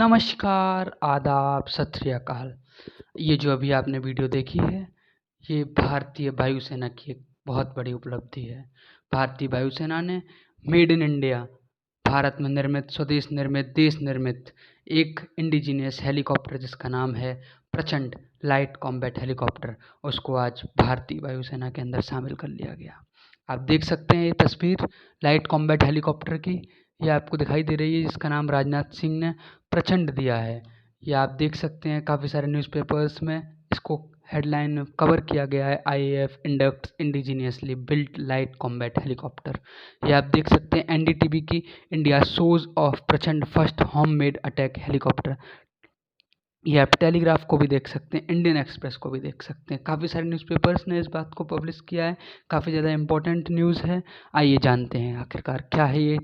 नमस्कार, आदाब, सत श्री अकाल। ये जो अभी आपने वीडियो देखी है, ये भारतीय वायुसेना की एक बहुत बड़ी उपलब्धि है। भारतीय वायुसेना ने मेड इन इंडिया, भारत में निर्मित, स्वदेश निर्मित, देश निर्मित एक इंडिजीनियस हेलीकॉप्टर जिसका नाम है प्रचंड लाइट कॉम्बैट हेलीकॉप्टर, उसको आज भारतीय वायुसेना के अंदर शामिल कर लिया गया। आप देख सकते हैं ये तस्वीर लाइट कॉम्बैट हेलीकॉप्टर की, ये आपको दिखाई दे रही है, जिसका नाम राजनाथ सिंह ने प्रचंड दिया है। ये आप देख सकते हैं काफ़ी सारे न्यूज़पेपर्स में इसको हेडलाइन में कवर किया गया है, IAF inducts indigenously built light combat helicopter. ये आप देख सकते हैं एनडीटीवी की इंडिया सोज ऑफ प्रचंड first home made attack helicopter. ये आप टेलीग्राफ को भी देख सकते हैं, इंडियन एक्सप्रेस को भी देख सकते हैं, काफ़ी सारे न्यूज़पेपर्स ने इस बात को पब्लिश किया है, काफ़ी ज़्यादा इंपॉर्टेंट न्यूज़ है। आइए जानते हैं आखिरकार क्या है ये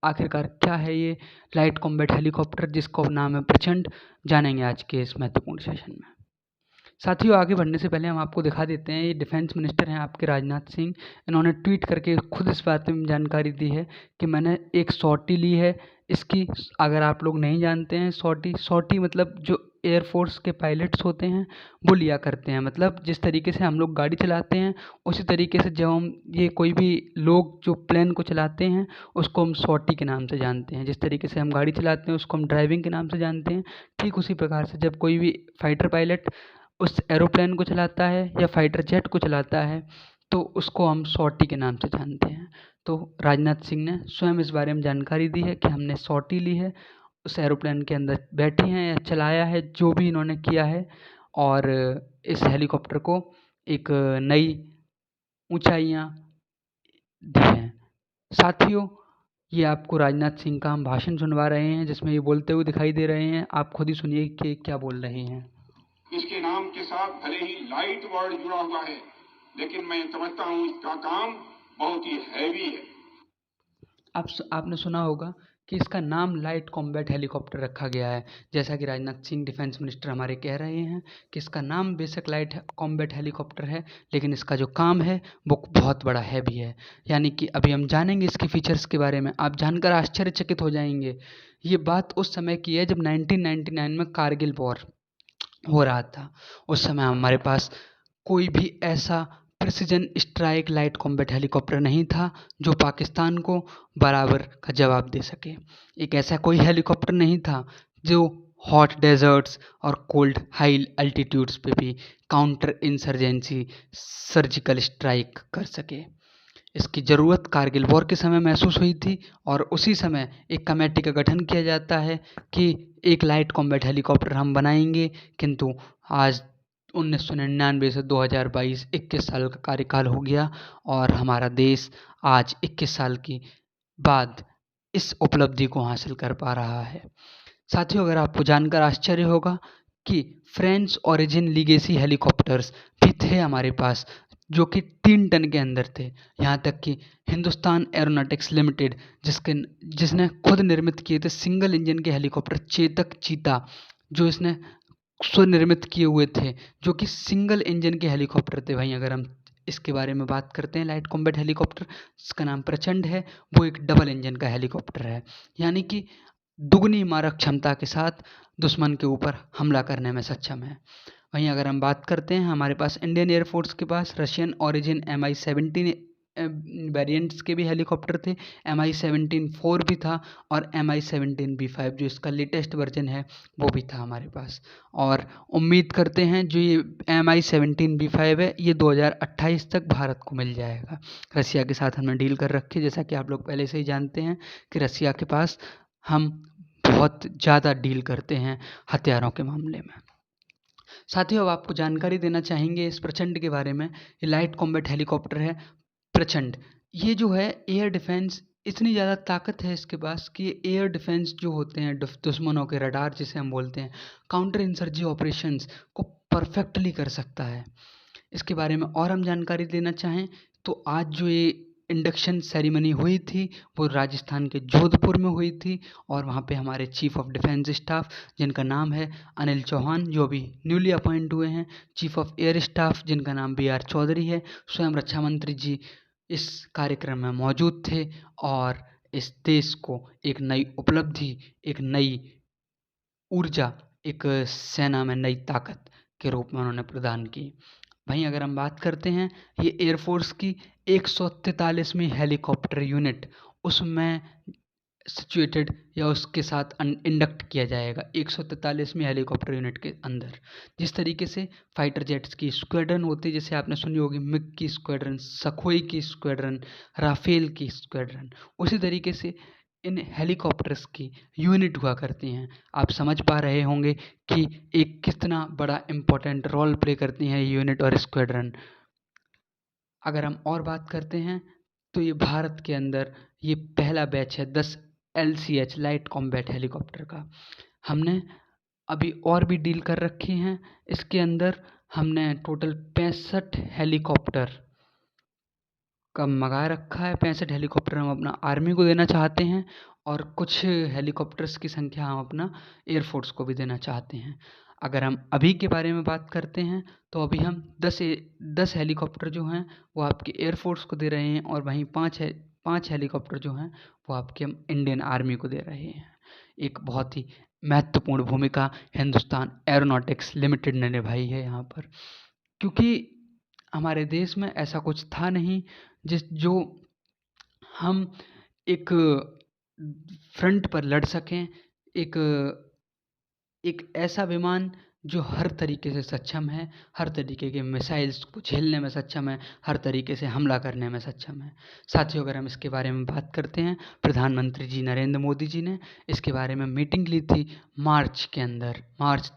आखिरकार क्या है ये लाइट कॉम्बैट हेलीकॉप्टर जिसका नाम है प्रचंड, जानेंगे आज के इस महत्वपूर्ण सेशन में। साथियों, आगे बढ़ने से पहले हम आपको दिखा देते हैं, ये डिफेंस मिनिस्टर हैं आपके राजनाथ सिंह। इन्होंने ट्वीट करके खुद इस बात में जानकारी दी है कि मैंने एक सॉर्टी ली है इसकी। अगर आप लोग नहीं जानते हैं, सॉर्टी मतलब जो एयरफोर्स के पायलट्स होते हैं वो लिया करते हैं। मतलब जिस तरीके से हम लोग गाड़ी चलाते हैं उसी तरीके से जब हम ये कोई भी लोग जो प्लेन को चलाते हैं उसको हम सॉर्टी के नाम से जानते हैं। जिस तरीके से हम गाड़ी चलाते हैं उसको हम ड्राइविंग के नाम से जानते हैं, ठीक उसी प्रकार से जब कोई भी फाइटर पायलट उस एरोप्लेन को चलाता है या फाइटर जेट को चलाता है तो उसको हम सॉर्टी के नाम से जानते हैं। तो राजनाथ सिंह ने स्वयं इस बारे में जानकारी दी है कि हमने सॉर्टी ली है, उस एरोप्लेन के अंदर बैठे हैं या चलाया है, जो भी इन्होंने किया है, और इस हेलीकॉप्टर को एक नई ऊंचाइयां दी हैं। साथियों, ये आपको राजनाथ सिंह का हम भाषण सुनवा रहे हैं जिसमें ये बोलते हुए दिखाई दे रहे हैं। आप खुद ही सुनिए कि क्या बोल रहे हैं। इसके नाम के साथ भले ही लाइट वर्ड जुड़ा हुआ है, लेकिन मैं समझता हूं इसका काम बहुत ही हैवी है। आपने सुना होगा कि इसका नाम लाइट कॉम्बैट हेलीकॉप्टर रखा गया है। जैसा कि राजनाथ सिंह डिफेंस मिनिस्टर हमारे कह रहे हैं कि इसका नाम बेशक लाइट कॉम्बैट हेलीकॉप्टर है, लेकिन इसका जो काम है वो बहुत बड़ा हैवी है। यानी कि अभी हम जानेंगे इसके फीचर्स के बारे में, आप जानकर आश्चर्यचकित हो जाएंगे। ये बात उस समय की है जब 1999 में कारगिल वॉर हो रहा था। उस समय हमारे पास कोई भी ऐसा precision strike light combat helicopter नहीं था जो पाकिस्तान को बराबर का जवाब दे सके। एक ऐसा कोई हेलीकॉप्टर नहीं था जो हॉट डेजर्ट्स और कोल्ड हाई अल्टीट्यूड्स पे भी काउंटर इंसर्जेंसी सर्जिकल स्ट्राइक कर सके। इसकी ज़रूरत कारगिल वॉर के समय महसूस हुई थी और उसी समय एक कमेटी का गठन किया जाता है कि एक लाइट कॉम्बैट हेलीकॉप्टर हम बनाएंगे। किंतु आज 1999 से 2022 21 साल का कार्यकाल हो गया और हमारा देश आज 21 साल के बाद इस उपलब्धि को हासिल कर पा रहा है। साथियों, अगर आपको जानकर आश्चर्य होगा कि फ्रेंच ओरिजिन लीगेसी हेलीकॉप्टर्स भी थे हमारे पास जो कि 3 टन के अंदर थे। यहाँ तक कि हिंदुस्तान एरोनॉटिक्स लिमिटेड जिसने खुद निर्मित किए थे सिंगल इंजन के हेलीकॉप्टर चेतक चीता, जो इसने स्वनिर्मित किए हुए थे, जो कि सिंगल इंजन के हेलीकॉप्टर थे। वहीं अगर हम इसके बारे में बात करते हैं लाइट कॉम्बैट हेलीकॉप्टर जिसका नाम प्रचंड है, वो एक डबल इंजन का हेलीकॉप्टर है। यानी कि दुगनी मारक क्षमता के साथ दुश्मन के ऊपर हमला करने में सक्षम है। वहीं अगर हम बात करते हैं हमारे पास इंडियन एयरफोर्स के पास रशियन ओरिजिन MI-17 वेरिएंट्स के भी हेलीकॉप्टर थे। MI-17-4 भी था और MI-17B5 जो इसका लेटेस्ट वर्जन है वो भी था हमारे पास। और उम्मीद करते हैं जो ये MI-17B5 है ये 2028 तक भारत को मिल जाएगा। रसिया के साथ हमने डील कर रखी है, जैसा कि आप लोग पहले से ही जानते हैं कि रसिया के पास हम बहुत ज़्यादा डील करते हैं हथियारों के मामले में। साथियों, अब आपको जानकारी देना चाहेंगे इस प्रचंड के बारे में। ये लाइट कॉम्बैट हेलीकॉप्टर है प्रचंड। ये जो है एयर डिफेंस, इतनी ज़्यादा ताकत है इसके पास कि ये एयर डिफेंस जो होते हैं दुश्मनों के रडार जिसे हम बोलते हैं, काउंटर इंसर्जी ऑपरेशंस को परफेक्टली कर सकता है। इसके बारे में और हम जानकारी देना चाहें तो आज जो ये इंडक्शन सेरेमनी हुई थी वो राजस्थान के जोधपुर में हुई थी और वहाँ पे हमारे चीफ ऑफ डिफेंस स्टाफ जिनका नाम है अनिल चौहान, जो अभी न्यूली अपॉइंट हुए हैं, चीफ ऑफ एयर स्टाफ जिनका नाम BR चौधरी है, स्वयं रक्षा मंत्री जी इस कार्यक्रम में मौजूद थे और इस देश को एक नई उपलब्धि, एक नई ऊर्जा एक सेना में नई ताकत के रूप में उन्होंने प्रदान की। वहीं अगर हम बात करते हैं ये एयरफोर्स की 143वीं हेलीकॉप्टर यूनिट उसमें सिचुएटेड या उसके साथ इंडक्ट किया जाएगा 143वीं हेलीकॉप्टर यूनिट के अंदर। जिस तरीके से फाइटर जेट्स की स्क्वाड्रन होती है, जैसे आपने सुनी होगी मिग की स्क्वाड्रन, सखोई की स्क्वाड्रन, राफेल की स्क्वाड्रन, उसी तरीके से इन हेलीकॉप्टर्स की यूनिट हुआ करती हैं। आप समझ पा रहे होंगे कि एक कितना बड़ा इम्पोर्टेंट रोल प्ले करती हैं यूनिट और स्क्वाड्रन। अगर हम और बात करते हैं तो ये भारत के अंदर ये पहला बैच है 10 LCH लाइट कॉम्बैट हेलीकॉप्टर का। हमने अभी और भी डील कर रखी हैं। इसके अंदर हमने टोटल 65 हेलीकॉप्टर का मंगा रखा है। 65 हेलीकॉप्टर हम अपना आर्मी को देना चाहते हैं और कुछ हेलीकॉप्टर्स की संख्या हम अपना एयरफोर्स को भी देना चाहते हैं। अगर हम अभी के बारे में बात करते हैं तो अभी हम 10 हेलीकॉप्टर जो हैं वो आपके एयरफोर्स को दे रहे हैं और वहीं 5 हेलीकॉप्टर जो हैं वो आपके हम इंडियन आर्मी को दे रहे हैं। एक बहुत ही महत्वपूर्ण भूमिका हिंदुस्तान एरोनॉटिक्स लिमिटेड ने निभाई है यहाँ पर, क्योंकि हमारे देश में ऐसा कुछ था नहीं जो हम एक फ्रंट पर लड़ सकें। एक एक ऐसा विमान जो हर तरीके से सक्षम है, हर तरीके के मिसाइल्स को झेलने में सक्षम है, हर तरीके से हमला करने में सक्षम है। साथियों, अगर हम इसके बारे में बात करते हैं, प्रधानमंत्री जी नरेंद्र मोदी जी ने इसके बारे में मीटिंग ली थी मार्च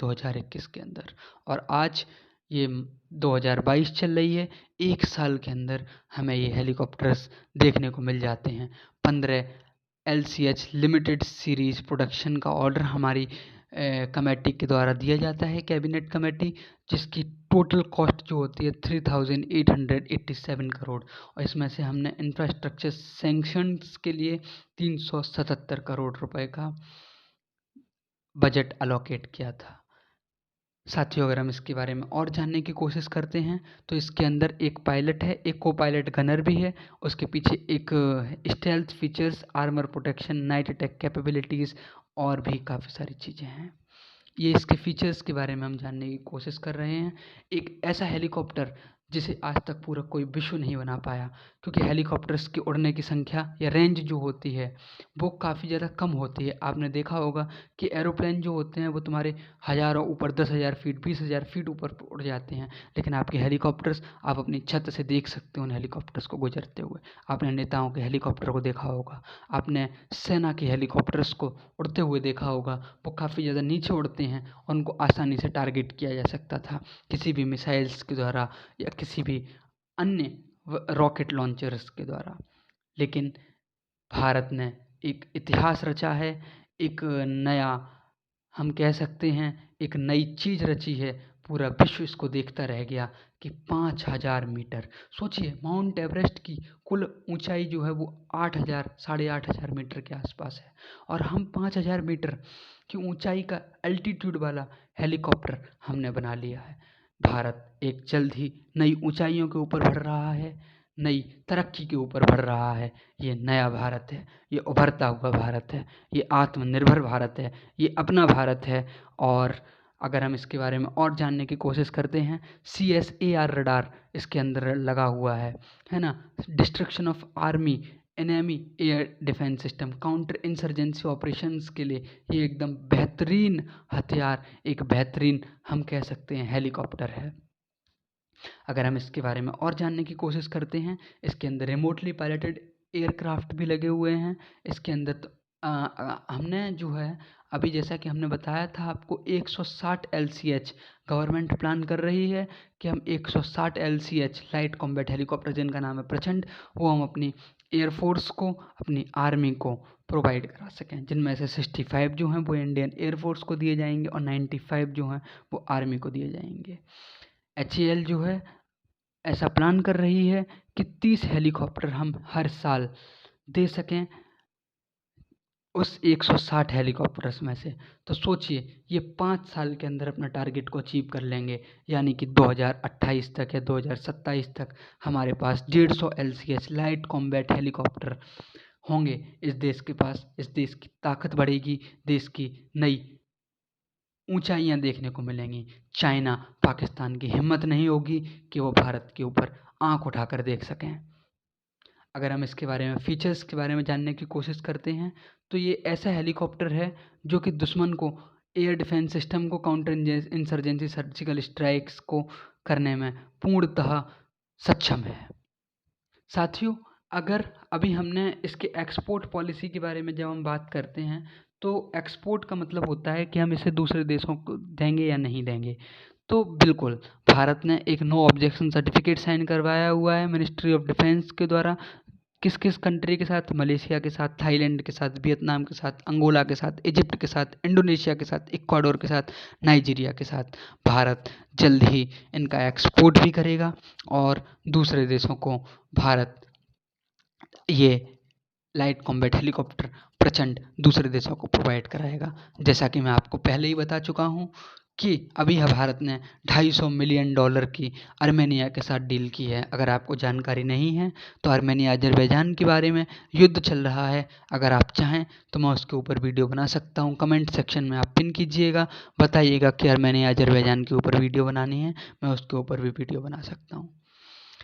2021 के अंदर, और आज ये 2022 चल रही है। एक साल के अंदर हमें ये हेलीकॉप्टर्स देखने को मिल जाते हैं। 15 LCH लिमिटेड सीरीज़ प्रोडक्शन का ऑर्डर हमारी कमेटी के द्वारा दिया जाता है, कैबिनेट कमेटी, जिसकी टोटल कॉस्ट जो होती है 3887 करोड़, और इसमें से हमने इंफ्रास्ट्रक्चर सैंक्शंस के लिए 377 करोड़ रुपए का बजट अलोकेट किया था। साथियों, अगर हम इसके बारे में और जानने की कोशिश करते हैं तो इसके अंदर एक पायलट है, एक को पायलट गनर भी है, उसके पीछे एक stealth features, armour protection, night attack capabilities और भी काफ़ी सारी चीज़ें हैं। ये इसके फीचर्स के बारे में हम जानने की कोशिश कर रहे हैं। एक ऐसा हेलीकॉप्टर जिसे आज तक पूरा कोई विश्व नहीं बना पाया, क्योंकि हेलीकॉप्टर्स की उड़ने की संख्या या रेंज जो होती है वो काफ़ी ज़्यादा कम होती है। आपने देखा होगा कि एरोप्लेन जो होते हैं वो तुम्हारे हज़ारों ऊपर 10,000 फीट 20,000 फीट ऊपर उड़ जाते हैं, लेकिन आपके हेलीकॉप्टर्स आप अपनी छत से देख सकते हो उन हेलीकॉप्टर्स को गुजरते हुए। आपने नेताओं के हेलीकॉप्टर को देखा होगा, आपने सेना के हेलीकॉप्टर्स को उड़ते हुए देखा होगा। वो काफ़ी ज़्यादा नीचे उड़ते हैं और उनको आसानी से टारगेट किया जा सकता था किसी भी मिसाइल्स के द्वारा या किसी भी अन्य रॉकेट लॉन्चर्स के द्वारा। लेकिन भारत ने एक इतिहास रचा है, एक नया, हम कह सकते हैं एक नई चीज़ रची है। पूरा विश्व इसको देखता रह गया कि 5000 मीटर, सोचिए माउंट एवरेस्ट की कुल ऊंचाई जो है वो 8000 8,500 मीटर के आसपास है, और हम 5000 मीटर की ऊंचाई का एल्टीट्यूड वाला हेलीकॉप्टर हमने बना लिया है। भारत एक जल्द ही नई ऊंचाइयों के ऊपर बढ़ रहा है, नई तरक्की के ऊपर बढ़ रहा है। ये नया भारत है, ये उभरता हुआ भारत है, ये आत्मनिर्भर भारत है, ये अपना भारत है। और अगर हम इसके बारे में और जानने की कोशिश करते हैं, CSAR रडार इसके अंदर लगा हुआ है ना, destruction of army enemy air defence system, counter insurgency operations के लिए ये एकदम बेहतरीन हथियार, एक बेहतरीन हम कह सकते हैं हेलीकॉप्टर है। अगर हम इसके बारे में और जानने की कोशिश करते हैं, इसके अंदर रिमोटली पायलटेड एयरक्राफ्ट भी लगे हुए हैं। इसके अंदर हमने जो है अभी, जैसा कि हमने बताया था आपको, 160 LCH गवर्नमेंट प्लान कर रही है कि हम 160 LCH लाइट कॉम्बैट हेलीकॉप्टर, जिनका नाम है प्रचंड, वो हम अपनी एयरफोर्स को, अपनी आर्मी को प्रोवाइड करा सकें, जिनमें से 65 जो हैं वो इंडियन एयरफोर्स को दिए जाएंगे और 95 जो हैं वो आर्मी को दिए जाएंगे। HAL जो है ऐसा प्लान कर रही है कि 30 हेलीकॉप्टर हम हर साल दे सकें उस 160 हेलीकॉप्टर्स में से। तो सोचिए ये 5 साल के अंदर अपना टारगेट को अचीव कर लेंगे, यानी कि 2028 तक या 2027 तक हमारे पास 150 LCH लाइट कॉम्बैट हेलीकॉप्टर होंगे इस देश के पास। इस देश की ताकत बढ़ेगी, देश की नई ऊंचाइयां देखने को मिलेंगी। चाइना, पाकिस्तान की हिम्मत नहीं होगी कि वो भारत के ऊपर आंख उठाकर देख सकें। अगर हम इसके बारे में फीचर्स के बारे में जानने की कोशिश करते हैं तो ये ऐसा हेलीकॉप्टर है जो कि दुश्मन को एयर डिफेंस सिस्टम को काउंटर इंसर्जेंसी सर्जिकल स्ट्राइक्स को करने में पूर्णतः सक्षम है। साथियों, अगर अभी हमने इसके एक्सपोर्ट पॉलिसी के बारे में जब हम बात करते हैं तो एक्सपोर्ट का मतलब होता है कि हम इसे दूसरे देशों को देंगे या नहीं देंगे। तो बिल्कुल, भारत ने एक नो ऑब्जेक्शन सर्टिफिकेट साइन करवाया हुआ है मिनिस्ट्री ऑफ डिफेंस के द्वारा। किस किस कंट्री के साथ? मलेशिया के साथ, थाईलैंड के साथ, वियतनाम के साथ, अंगोला के साथ, इजिप्ट के साथ, इंडोनेशिया के साथ, इक्वाडोर के साथ, नाइजीरिया के साथ। भारत जल्द ही इनका एक्सपोर्ट भी करेगा और दूसरे देशों को भारत ये लाइट कॉम्बैट हेलीकॉप्टर प्रचंड दूसरे देशों को प्रोवाइड कराएगा। जैसा कि मैं आपको पहले ही बता चुका हूँ कि अभी भारत ने $250 मिलियन की आर्मेनिया के साथ डील की है। अगर आपको जानकारी नहीं है तो आर्मेनिया अजरबैजान के बारे में युद्ध चल रहा है। अगर आप चाहें तो मैं उसके ऊपर वीडियो बना सकता हूँ। कमेंट सेक्शन में आप पिन कीजिएगा, बताइएगा कि आर्मेनिया अजरबैजान के ऊपर वीडियो बनानी है, मैं उसके ऊपर भी वीडियो बना सकता हूँ।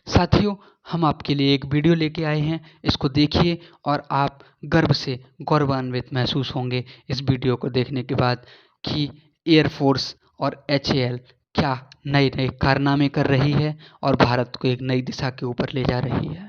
साथियों, हम आपके लिए एक वीडियो लेके आए हैं, इसको देखिए और आप गर्व से गौरवान्वित महसूस होंगे इस वीडियो को देखने के बाद कि एयरफोर्स और HAL क्या नए नए कारनामे कर रही है और भारत को एक नई दिशा के ऊपर ले जा रही है।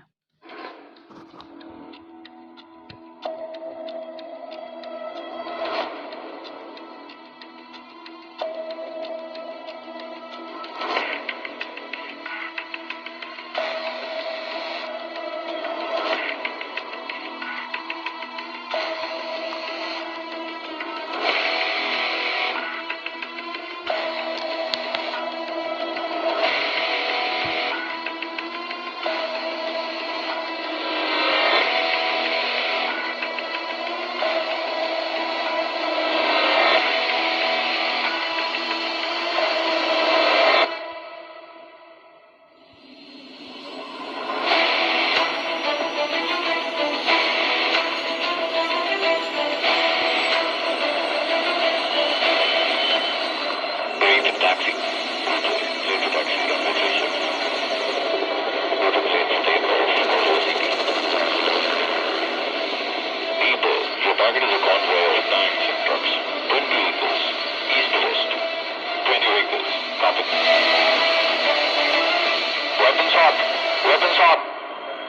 Weapons up.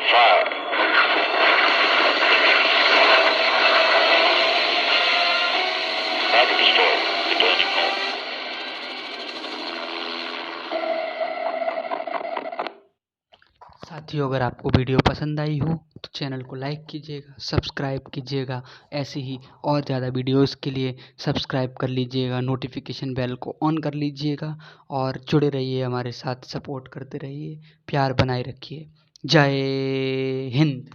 Fire. Target destroyed. Returning home. साथियों, अगर आपको वीडियो पसंद आई हो तो चैनल को लाइक कीजिएगा, सब्सक्राइब कीजिएगा। ऐसे ही और ज़्यादा वीडियोस के लिए सब्सक्राइब कर लीजिएगा, नोटिफिकेशन बेल को ऑन कर लीजिएगा और जुड़े रहिए हमारे साथ, सपोर्ट करते रहिए, प्यार बनाए रखिए। जय हिंद।